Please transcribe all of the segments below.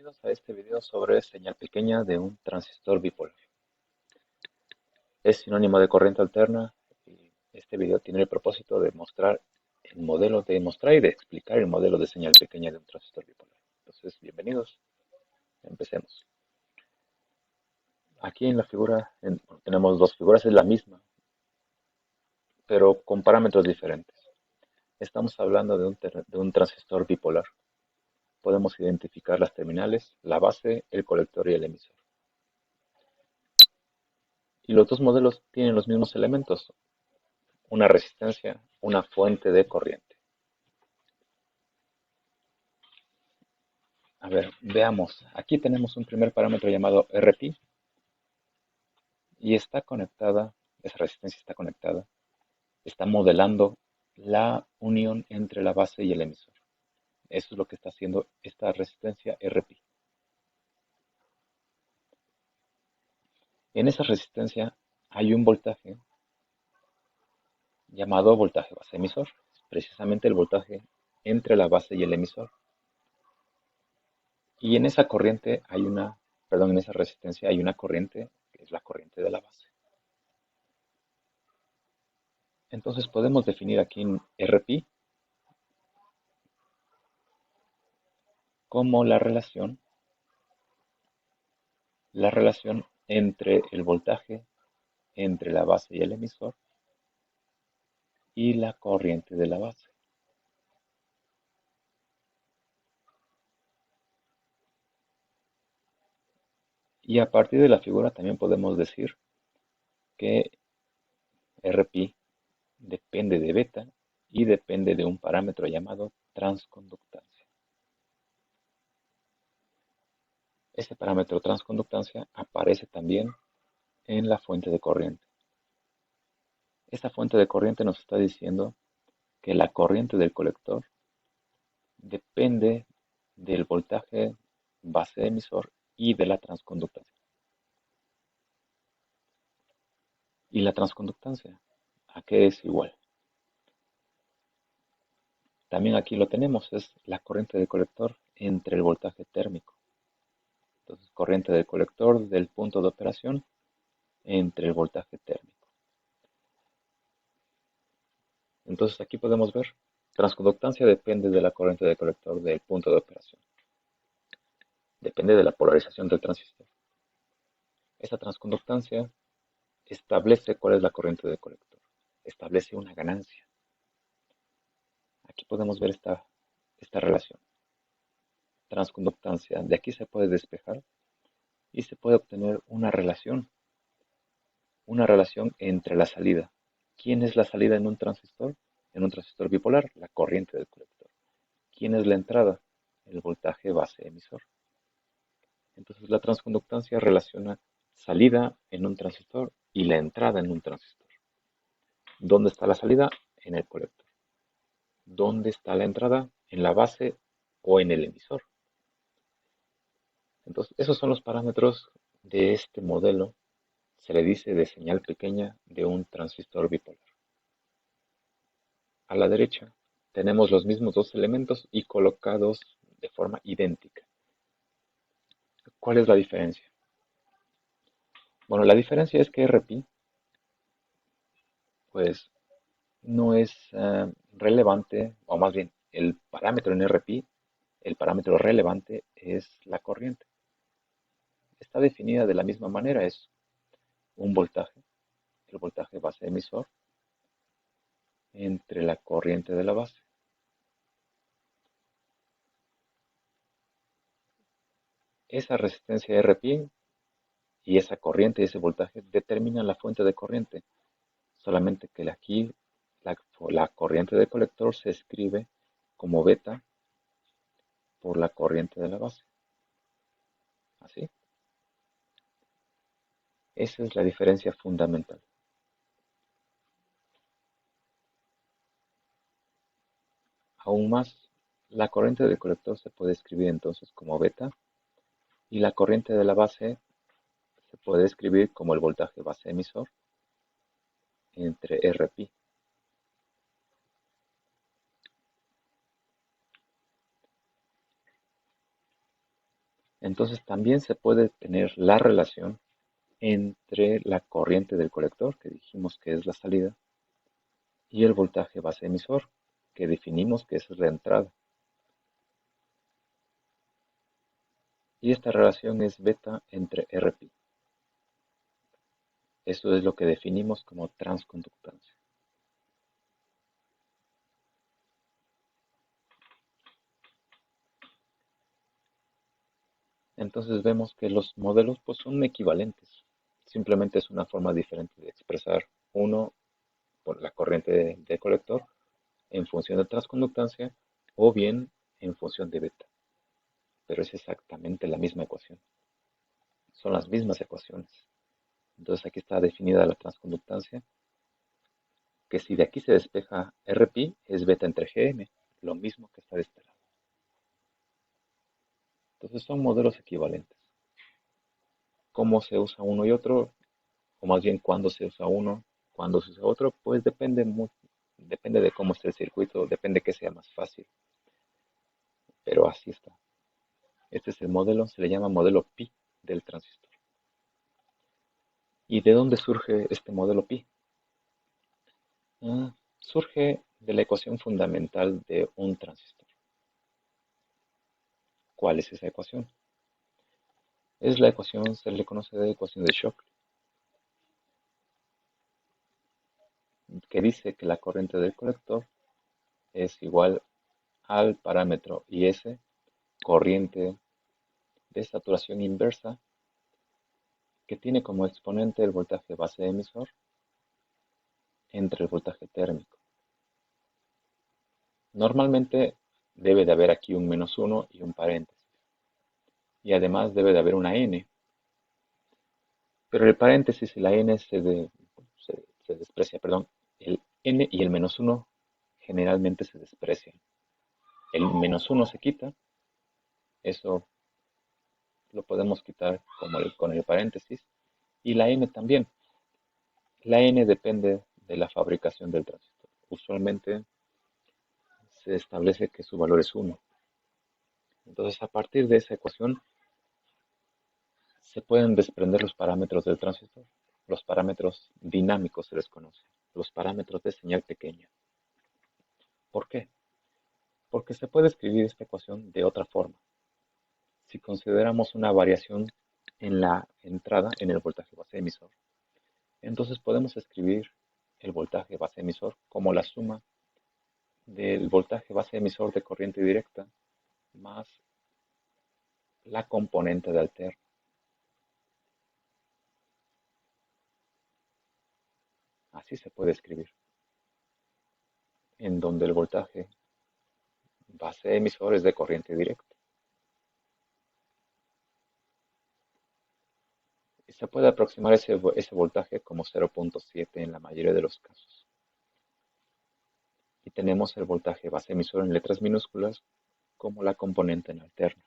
bienvenidos a este video sobre señal pequeña de un transistor bipolar. Es sinónimo de corriente alterna y este video tiene el propósito de mostrar y de explicar el modelo de señal pequeña de un transistor bipolar. Entonces, bienvenidos, empecemos. Aquí en la figura tenemos dos figuras, es la misma, pero con parámetros diferentes. Estamos hablando de un transistor bipolar. Podemos identificar las terminales, la base, el colector y el emisor. Y los dos modelos tienen los mismos elementos, una resistencia, una fuente de corriente. A ver, veamos. Aquí tenemos un primer parámetro llamado RP y está conectada, esa resistencia está modelando la unión entre la base y el emisor. Eso es lo que está haciendo esta resistencia RP. En esa resistencia hay un voltaje llamado voltaje base emisor, precisamente el voltaje entre la base y el emisor. Y en esa en esa resistencia hay una corriente, que es la corriente de la base. Entonces podemos definir aquí en RP como la relación entre el voltaje entre la base y el emisor y la corriente de la base. Y a partir de la figura también podemos decir que RP depende de beta y depende de un parámetro llamado transconductancia. Ese parámetro transconductancia aparece también en la fuente de corriente. Esta fuente de corriente nos está diciendo que la corriente del colector depende del voltaje base emisor y de la transconductancia. ¿Y la transconductancia? ¿A qué es igual? También aquí lo tenemos, es la corriente del colector entre el voltaje térmico. Entonces, corriente del colector del punto de operación entre el voltaje térmico. Entonces aquí podemos ver, transconductancia depende de la corriente del colector del punto de operación. Depende de la polarización del transistor. Esta transconductancia establece cuál es la corriente del colector. Establece una ganancia. Aquí podemos ver esta relación. Transconductancia. De aquí se puede despejar y se puede obtener una relación. Una relación entre la salida. ¿Quién es la salida en un transistor? En un transistor bipolar, la corriente del colector. ¿Quién es la entrada? El voltaje base emisor. Entonces la transconductancia relaciona salida en un transistor y la entrada en un transistor. ¿Dónde está la salida? En el colector. ¿Dónde está la entrada? En la base o en el emisor. Entonces, esos son los parámetros de este modelo. Se le dice de señal pequeña de un transistor bipolar. A la derecha tenemos los mismos dos elementos y colocados de forma idéntica. ¿Cuál es la diferencia? Bueno, la diferencia es que RP pues no es relevante, o más bien el parámetro en RP, el parámetro relevante es la corriente. Está definida de la misma manera, es un voltaje, el voltaje base emisor, entre la corriente de la base. Esa resistencia RP y esa corriente, ese voltaje, determinan la fuente de corriente. Solamente que aquí la corriente de colector se escribe como beta por la corriente de la base. ¿Así? Esa es la diferencia fundamental. Aún más, la corriente del colector se puede escribir entonces como beta y la corriente de la base se puede escribir como el voltaje base emisor entre RP. Entonces también se puede tener la relación entre la corriente del colector, que dijimos que es la salida, y el voltaje base emisor, que definimos que es la entrada. Y esta relación es beta entre Rπ. Eso es lo que definimos como transconductancia. Entonces vemos que los modelos pues, son equivalentes. Simplemente es una forma diferente de expresar uno por la corriente de colector en función de transconductancia o bien en función de beta. Pero es exactamente la misma ecuación. Son las mismas ecuaciones. Entonces aquí está definida la transconductancia, que si de aquí se despeja Rπ es beta entre Gm, lo mismo que está de este lado. Entonces son modelos equivalentes. ¿Cómo se usa uno y otro? O más bien cuándo se usa uno, cuándo se usa otro, pues depende de cómo esté el circuito, depende que sea más fácil. Pero así está. Este es el modelo, se le llama modelo pi del transistor. ¿Y de dónde surge este modelo pi? Surge de la ecuación fundamental de un transistor. ¿Cuál es esa ecuación? Es la ecuación, se le conoce de ecuación de Shockley, que dice que la corriente del colector es igual al parámetro IS, corriente de saturación inversa, que tiene como exponente el voltaje base emisor entre el voltaje térmico. Normalmente debe de haber aquí un -1 y un paréntesis. Y además debe de haber una n. Pero el paréntesis y la n se desprecia, perdón. El n y el -1 generalmente se desprecian. El -1 se quita, eso lo podemos quitar con el paréntesis. Y la n también. La n depende de la fabricación del transistor. Usualmente se establece que su valor es 1. Entonces, a partir de esa ecuación, se pueden desprender los parámetros del transistor. Los parámetros dinámicos se les conoce. Los parámetros de señal pequeña. ¿Por qué? Porque se puede escribir esta ecuación de otra forma. Si consideramos una variación en la entrada, en el voltaje base emisor, entonces podemos escribir el voltaje base emisor como la suma del voltaje base emisor de corriente directa más la componente de alterno. Así se puede escribir, en donde el voltaje base emisor es de corriente directa. Y se puede aproximar ese voltaje como 0.7 en la mayoría de los casos. Y tenemos el voltaje base emisor en letras minúsculas como la componente en alterno.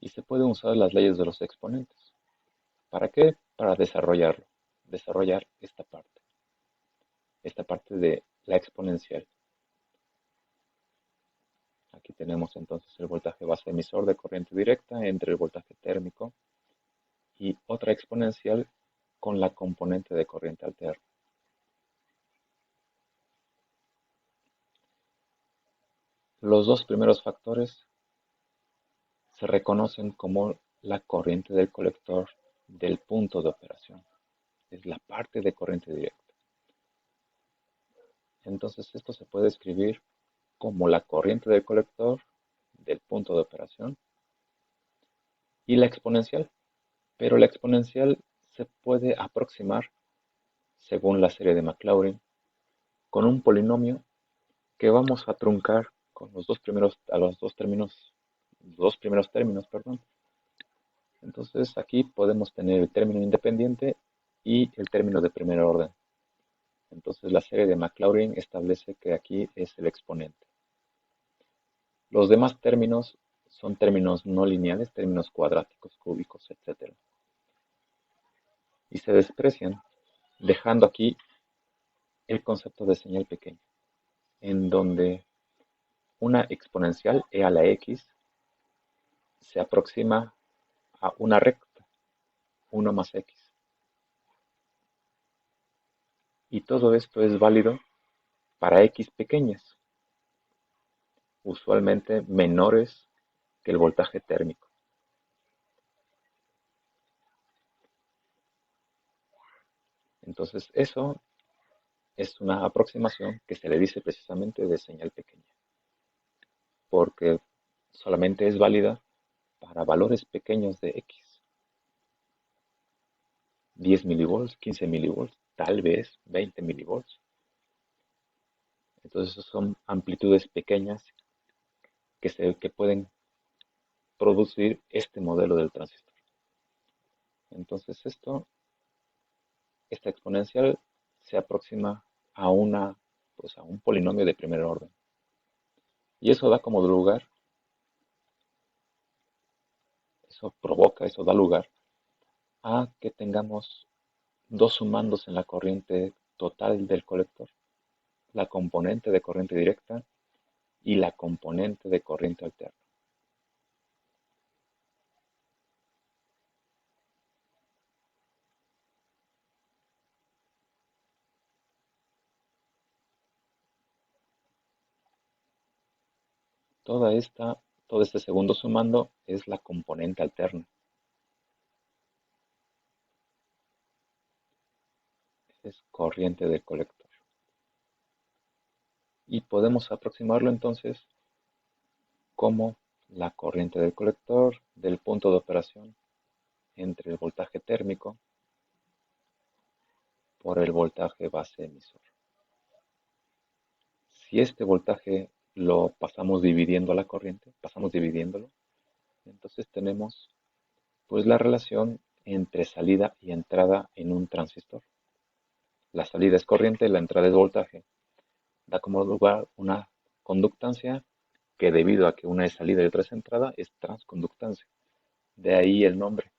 Y se pueden usar las leyes de los exponentes. ¿Para qué? Para desarrollar esta parte de la exponencial. Aquí tenemos entonces el voltaje base emisor de corriente directa entre el voltaje térmico y otra exponencial con la componente de corriente alterna. Los dos primeros factores se reconocen como la corriente del colector del punto de operación. Es la parte de corriente directa. Entonces esto se puede escribir como la corriente del colector del punto de operación y la exponencial. Pero la exponencial se puede aproximar, según la serie de Maclaurin, con un polinomio que vamos a truncar con los dos primeros, a los dos primeros términos, perdón. Entonces aquí podemos tener el término independiente y el término de primer orden. Entonces la serie de Maclaurin establece que aquí es el exponente. Los demás términos son términos no lineales, términos cuadráticos, cúbicos, etc. Y se desprecian, dejando aquí el concepto de señal pequeña, en donde una exponencial e a la x se aproxima a una recta, 1 más x. Y todo esto es válido para x pequeñas, usualmente menores que el voltaje térmico. Entonces eso es una aproximación que se le dice precisamente de señal pequeña, porque solamente es válida para valores pequeños de x. 10 milivolts, 15 milivolts, tal vez 20 milivolts. Entonces son amplitudes pequeñas que pueden producir este modelo del transistor. Entonces esta exponencial se aproxima a a un polinomio de primer orden. Y eso da como lugar, eso da lugar a que tengamos dos sumandos en la corriente total del colector, la componente de corriente directa y la componente de corriente alterna. Todo este segundo sumando es la componente alterna. Es corriente del colector. Y podemos aproximarlo entonces como la corriente del colector del punto de operación entre el voltaje térmico por el voltaje base emisor. Si este voltaje lo pasamos dividiendo a la corriente, pasamos dividiéndolo, entonces tenemos pues la relación entre salida y entrada en un transistor. La salida es corriente, la entrada es voltaje. Da como lugar una conductancia que debido a que una es salida y otra es entrada, es transconductancia. De ahí el nombre.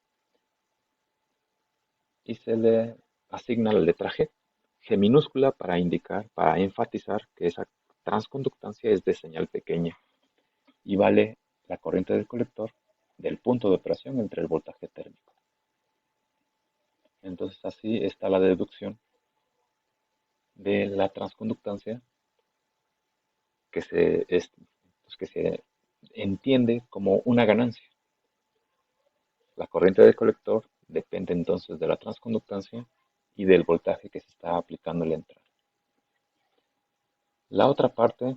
Y se le asigna la letra G, G minúscula para indicar, para enfatizar que esa transconductancia es de señal pequeña y vale la corriente del colector del punto de operación entre el voltaje térmico. Entonces así está la deducción de la transconductancia que se entiende como una ganancia. La corriente del colector depende entonces de la transconductancia y del voltaje que se está aplicando en la entrada. La otra parte,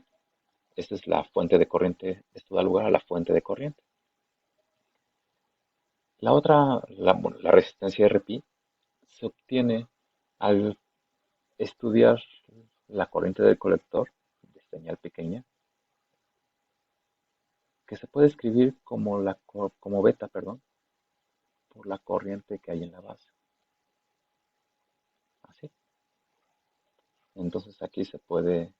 esta es la fuente de corriente, esto da lugar a la fuente de corriente. La otra, la resistencia RPi, se obtiene al estudiar la corriente del colector de señal pequeña, que se puede escribir como beta, perdón, por la corriente que hay en la base. Así. Entonces aquí se puede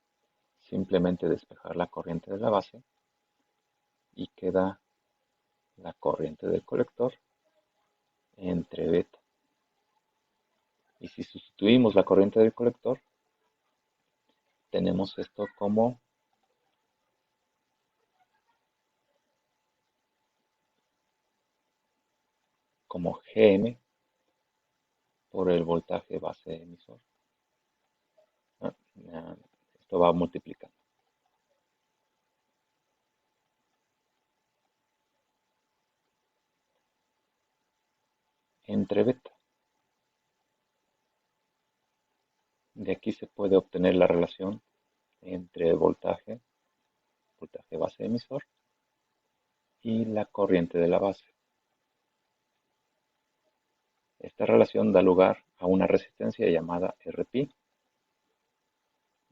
simplemente despejar la corriente de la base y queda la corriente del colector entre beta. Y si sustituimos la corriente del colector, tenemos esto como Gm por el voltaje base emisor. Esto va multiplicando. Entre beta. De aquí se puede obtener la relación entre el voltaje base emisor, y la corriente de la base. Esta relación da lugar a una resistencia llamada Rp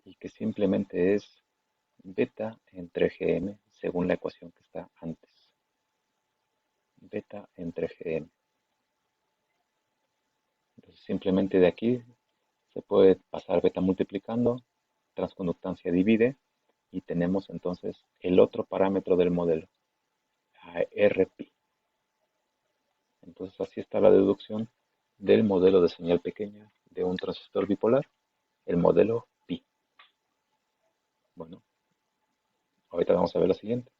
y que simplemente es beta entre Gm según la ecuación que está antes. Beta entre Gm. Entonces simplemente de aquí se puede pasar beta multiplicando, transconductancia divide y tenemos entonces el otro parámetro del modelo, Rp. Entonces así está la deducción del modelo de señal pequeña de un transistor bipolar, el modelo pi. Bueno, ahorita vamos a ver lo siguiente.